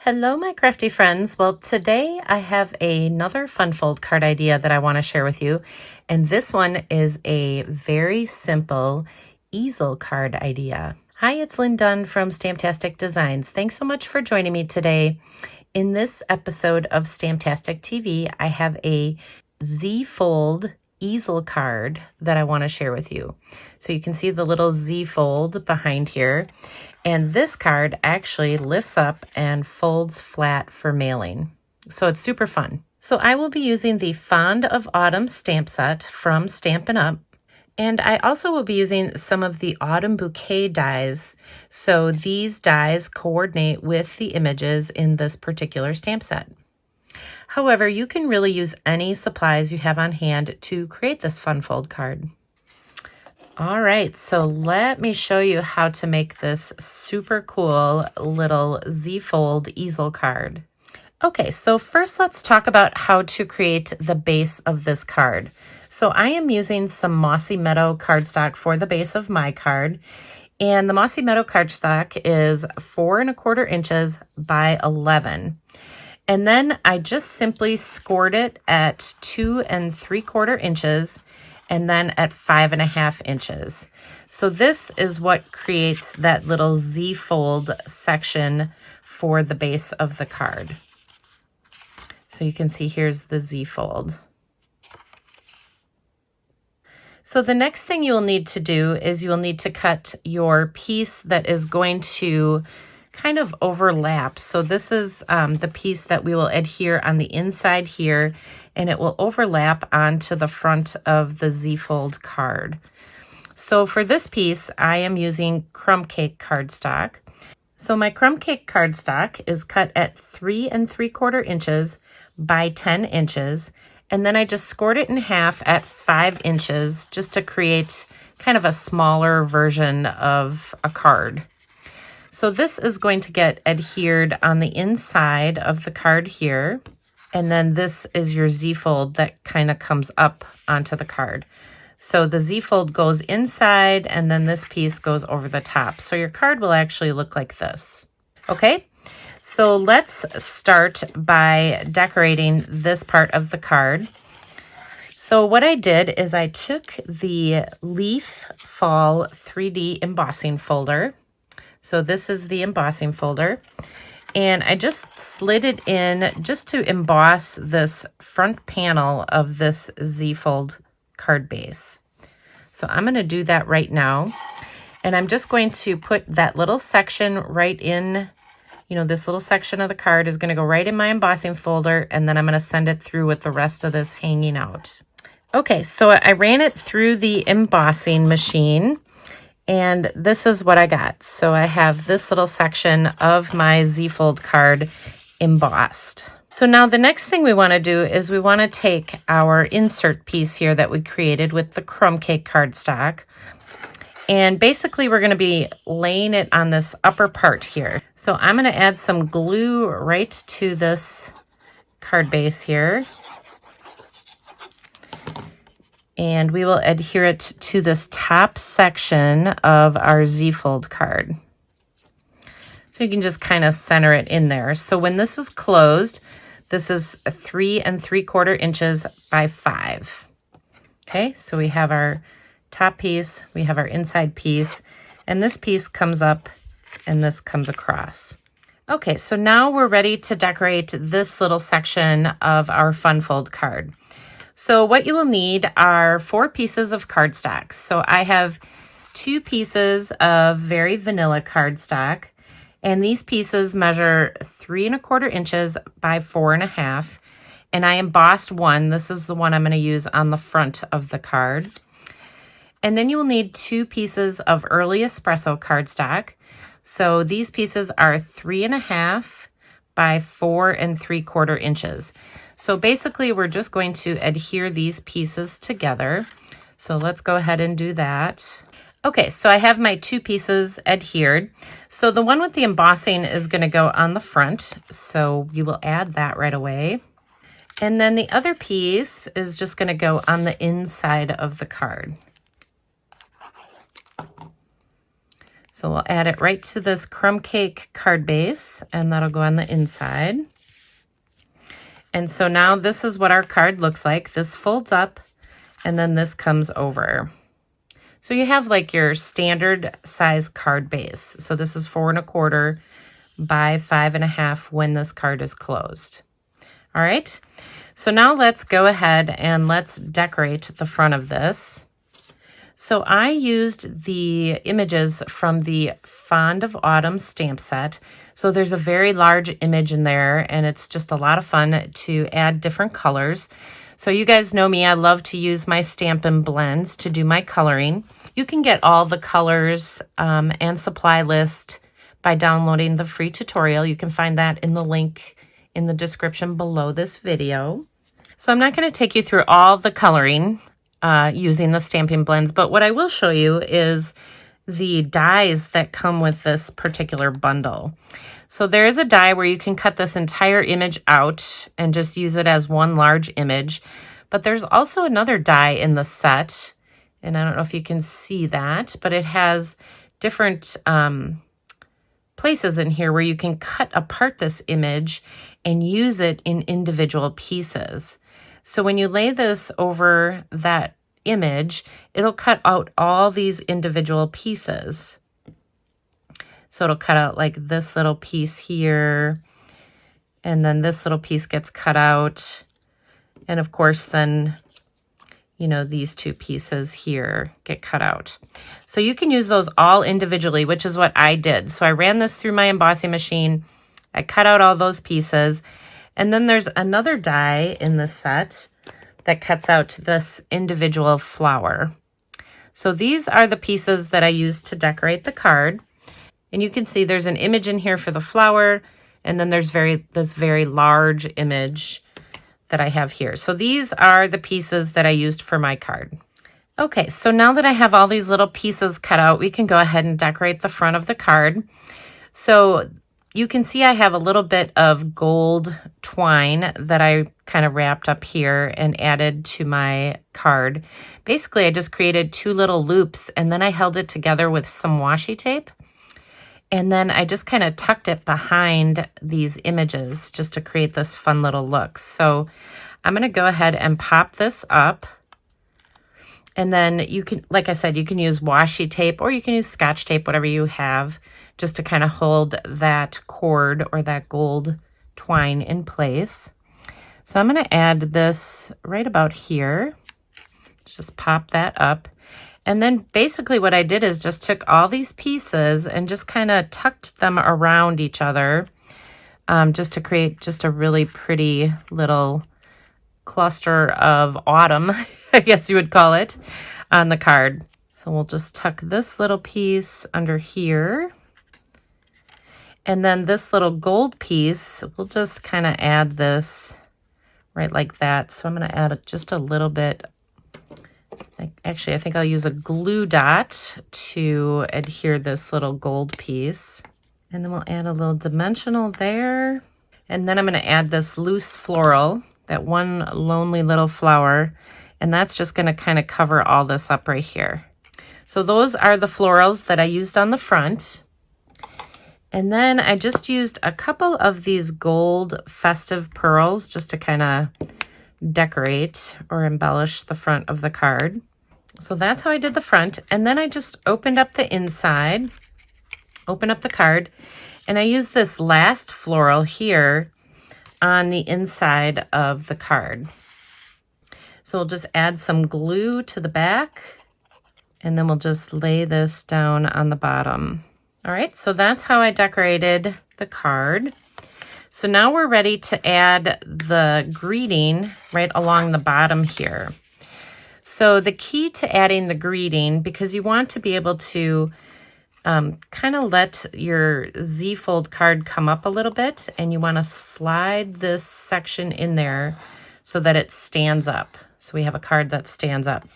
Hello, my crafty friends. Well, today I have another fun fold card idea that I want to share with you. And this one is a very simple easel card idea. Hi, it's Lynn Dunn from Stamptastic Designs. Thanks so much for joining me today. In this episode of Stamptastic TV, I have a Z-fold easel card that I want to share with you. So you can see the little Z-fold behind here. And this card actually lifts up and folds flat for mailing. So it's super fun. So I will be using the Fond of Autumn stamp set from Stampin Up. And I also will be using some of the Autumn Bouquet dies. So these dies coordinate with the images in this particular stamp set. However, you can really use any supplies you have on hand to create this fun fold card. All right, so let me show you how to make this super cool little Z-fold easel card. Okay, so first let's talk about how to create the base of this card. So I am using some Mossy Meadow cardstock for the base of my card. And the Mossy Meadow cardstock is 4 1/4 inches by 11. And then I just simply scored it at 2 3/4 inches and then at 5 1/2 inches. So this is what creates that little Z-fold section for the base of the card. So you can see here's the Z-fold. So the next thing you'll need to do is you'll need to cut your piece that is going to kind of overlap. So this is the piece that we will adhere on the inside here, and it will overlap onto the front of the Z-fold card. So for this piece, I am using crumb cake cardstock. So my crumb cake cardstock is cut at 3 3/4 inches by 10 inches. And then I just scored it in half at 5 inches just to create kind of a smaller version of a card. So this is going to get adhered on the inside of the card here. And then this is your Z-fold that kind of comes up onto the card. So the Z-fold goes inside and then this piece goes over the top. So your card will actually look like this. Okay, so let's start by decorating this part of the card. So what I did is I took the Leaf Fall 3D embossing folder. So this is the embossing folder, and I just slid it in just to emboss this front panel of this Z-fold card base. So I'm going to do that right now, and I'm just going to put that little section right in, this little section of the card is going to go right in my embossing folder, and then I'm going to send it through with the rest of this hanging out. Okay, so I ran it through the embossing machine. And this is what I got. So I have this little section of my Z-fold card embossed. So now the next thing we want to do is we want to take our insert piece here that we created with the crumb cake cardstock. And basically we're going to be laying it on this upper part here. So I'm going to add some glue right to this card base here. And we will adhere it to this top section of our Z-fold card. So you can just kind of center it in there. So when this is closed, this is 3 3/4 inches by 5. Okay, so we have our top piece, we have our inside piece, and this piece comes up and this comes across. Okay, so now we're ready to decorate this little section of our fun fold card. So what you will need are 4 pieces of cardstock. So I have 2 pieces of very vanilla cardstock, and these pieces measure 3 1/4 inches by 4 1/2. And I embossed one. This is the one I'm going to use on the front of the card. And then you will need 2 pieces of early espresso cardstock. So these pieces are 3 1/2 by 4 3/4 inches. So basically we're just going to adhere these pieces together. So let's go ahead and do that. Okay, so I have my 2 pieces adhered. So the one with the embossing is going to go on the front. So you will add that right away. And then the other piece is just going to go on the inside of the card. So we'll add it right to this crumb cake card base, and that'll go on the inside. And so now this is what our card looks like. This folds up, and then this comes over. So you have like your standard size card base. So this is 4 1/4 by 5 1/2 when this card is closed. All right, so now let's go ahead and let's decorate the front of this. So I used the images from the Fond of Autumn stamp set. So there's a very large image in there, and it's just a lot of fun to add different colors. So you guys know me, I love to use my Stampin' Blends to do my coloring. You can get all the colors and supply list by downloading the free tutorial. You can find that in the link in the description below this video. So I'm not going to take you through all the coloring using the Stampin' Blends, but what I will show you is the dies that come with this particular bundle. So there is a die where you can cut this entire image out and just use it as one large image, but there's also another die in the set, and I don't know if you can see that, but it has different places in here where you can cut apart this image and use it in individual pieces. So when you lay this over that image, it'll cut out all these individual pieces. So it'll cut out like this little piece here, and then this little piece gets cut out. And of course, then, you know, these two pieces here get cut out. So you can use those all individually, which is what I did. So I ran this through my embossing machine. I cut out all those pieces. And then there's another die in the set that cuts out this individual flower. So these are the pieces that I used to decorate the card. And you can see there's an image in here for the flower, and then there's this very large image that I have here. So these are the pieces that I used for my card. Okay, so now that I have all these little pieces cut out, we can go ahead and decorate the front of the card. So you can see I have a little bit of gold twine that I kind of wrapped up here and added to my card. Basically, I just created 2 little loops, and then I held it together with some washi tape. And then I just kind of tucked it behind these images just to create this fun little look. So I'm going to go ahead and pop this up. And then you can, like I said, you can use washi tape or you can use Scotch tape, whatever you have, just to kind of hold that cord or that gold twine in place. So I'm going to add this right about here. Just pop that up. And then basically what I did is just took all these pieces and just kind of tucked them around each other just to create just a really pretty little cluster of autumn, I guess you would call it, on the card. So we'll just tuck this little piece under here. And then this little gold piece, we'll just kind of add this right like that. So I'm going to add just a little bit. Actually, I think I'll use a glue dot to adhere this little gold piece. And then we'll add a little dimensional there. And then I'm going to add this loose floral, that one lonely little flower. And that's just going to kind of cover all this up right here. So those are the florals that I used on the front. And then I just used a couple of these gold festive pearls just to kind of decorate or embellish the front of the card. So that's how I did the front. And then I just opened up the inside, open up the card, and I used this last floral here on the inside of the card. So we'll just add some glue to the back, and then we'll just lay this down on the bottom. All right, so that's how I decorated the card. So now we're ready to add the greeting right along the bottom here. So the key to adding the greeting, because you want to be able to kind of let your Z-fold card come up a little bit, and you want to slide this section in there so that it stands up. So we have a card that stands up.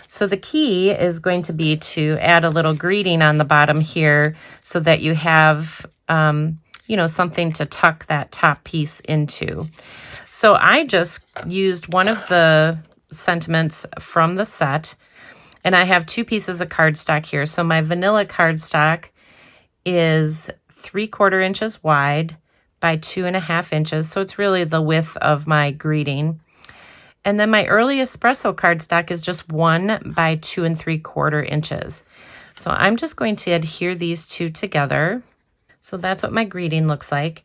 So the key is going to be to add a little greeting on the bottom here so that you have you know, something to tuck that top piece into. So I just used one of the sentiments from the set, and I have 2 pieces of cardstock here. So my vanilla cardstock is 3/4 inches wide by 2.5 inches. So it's really the width of my greeting. And then my early espresso cardstock is just 1 by 2 3/4 inches. So I'm just going to adhere these two together. So that's what my greeting looks like.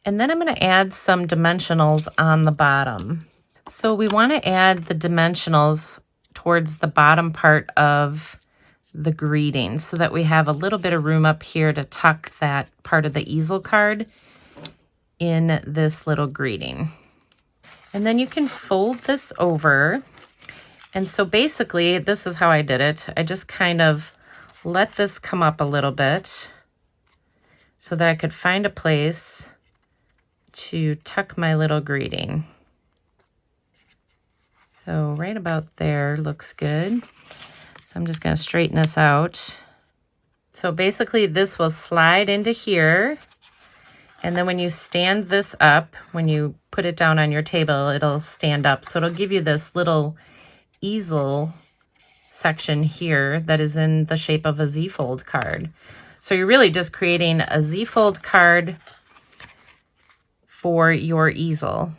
And then I'm going to add some dimensionals on the bottom. So we want to add the dimensionals towards the bottom part of the greeting so that we have a little bit of room up here to tuck that part of the easel card in this little greeting. And then you can fold this over. And so basically, this is how I did it. I just kind of let this come up a little bit so that I could find a place to tuck my little greeting. So right about there looks good. So I'm just going to straighten this out. So basically this will slide into here. And then when you stand this up, when you put it down on your table, it'll stand up. So it'll give you this little easel section here that is in the shape of a Z-fold card. So you're really just creating a Z-fold card for your easel.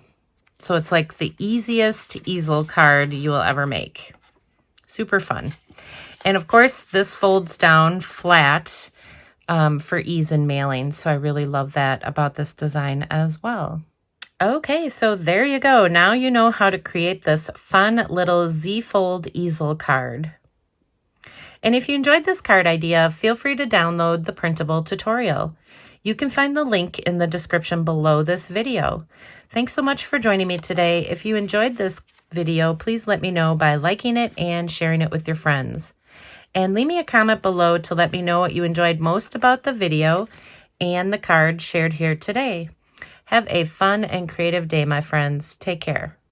So it's like the easiest easel card you will ever make. Super fun. And of course, this folds down flat for ease in mailing. So I really love that about this design as well. Okay, so there you go. Now you know how to create this fun little Z-fold easel card. And if you enjoyed this card idea, feel free to download the printable tutorial. You can find the link in the description below this video. Thanks so much for joining me today. If you enjoyed this video, please let me know by liking it and sharing it with your friends. And leave me a comment below to let me know what you enjoyed most about the video and the card shared here today. Have a fun and creative day, my friends. Take care.